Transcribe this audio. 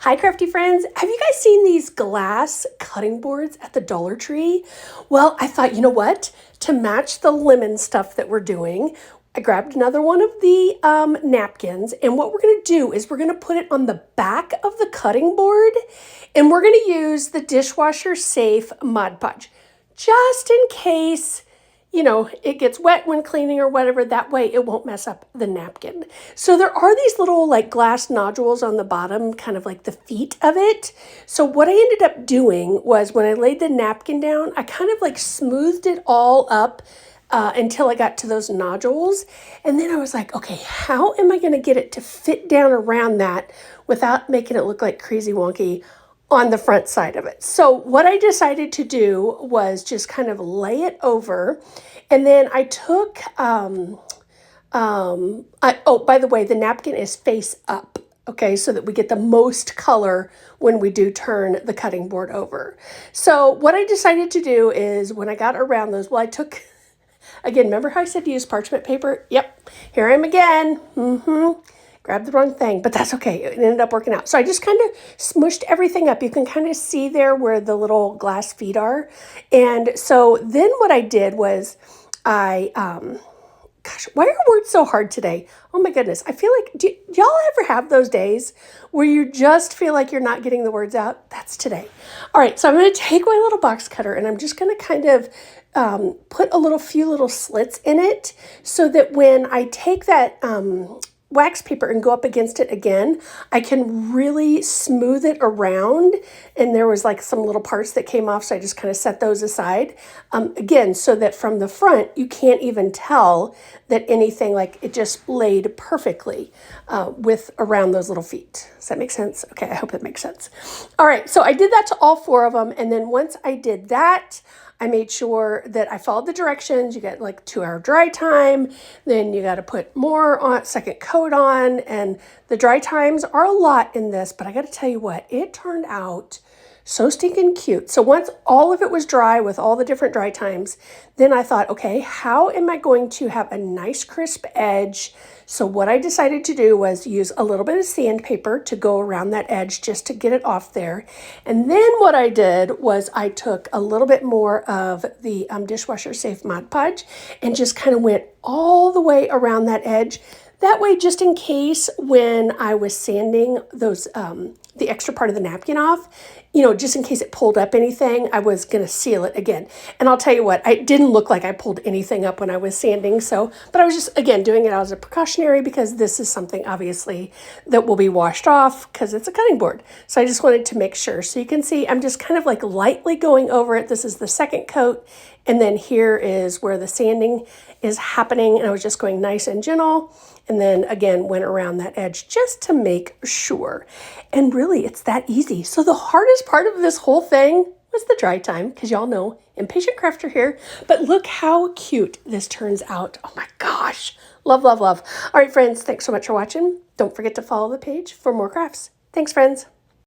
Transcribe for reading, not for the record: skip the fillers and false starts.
Hi, crafty friends. Have you guys seen these glass cutting boards at the Dollar Tree? Well, I thought, you know what? To match the lemon stuff that we're doing, I grabbed another one of the napkins, and what we're going to do is we're going to put it on the back of the cutting board, and we're going to use the dishwasher safe Mod Podge, just in case it gets wet when cleaning or whatever. That way it won't mess up the napkin. So there are these little like glass nodules on the bottom, kind of like the feet of it. So what I ended up doing was when I laid the napkin down, I kind of like smoothed it all up until I got to those nodules. And then I was like, okay, how am I going to get it to fit down around that without making it look like crazy wonky on the front side of it? So what I decided to do was just kind of lay it over, and then I took, by the way, the napkin is face up, okay, so that we get the most color when we do turn the cutting board over. So what I decided to do is when I got around those, well, I took, again, remember how I said to use parchment paper? Yep, here I am again. Grabbed the wrong thing, but that's okay. It ended up working out. So I just kind of smushed everything up. You can kind of see there where the little glass feet are. And so then what I did was gosh, why are words so hard today? Oh my goodness. I feel like, do y'all ever have those days where you just feel like you're not getting the words out? That's today. All right, so I'm going to take my little box cutter and I'm just going to kind of put a few little slits in it so that when I take that wax paper and go up against it again, I can really smooth it around. And there was like some little parts that came off, so I just kind of set those aside. Again, so that from the front, you can't even tell that anything, like it just laid perfectly with around those little feet. Does that make sense? Okay, I hope it makes sense. All right, so I did that to all four of them. And then once I did that, I made sure that I followed the directions. You get like 2-hour dry time. Then you got to put more on, second coat on. And the dry times are a lot in this, but I got to tell you what, it turned out so stinking cute. So once all of it was dry with all the different dry times, then I thought, okay, how am I going to have a nice crisp edge? So what I decided to do was use a little bit of sandpaper to go around that edge just to get it off there. And then what I did was I took a little bit more of the dishwasher safe Mod Podge and just kind of went all the way around that edge. That way, just in case when I was sanding those, the extra part of the napkin off, just in case it pulled up anything, I was going to seal it again. And I'll tell you what, it didn't look like I pulled anything up when I was sanding. But I was just, again, doing it as a precautionary because this is something obviously that will be washed off because it's a cutting board. So I just wanted to make sure. So you can see I'm just kind of like lightly going over it. This is the second coat. And then here is where the sanding is happening. And I was just going nice and gentle. And then again, went around that edge just to make sure. And really, it's that easy. So the hardest part of this whole thing was the dry time, because y'all know, impatient crafter here. But look how cute this turns out. Oh my gosh. Love, love, love. All right, friends, thanks so much for watching. Don't forget to follow the page for more crafts. Thanks, friends.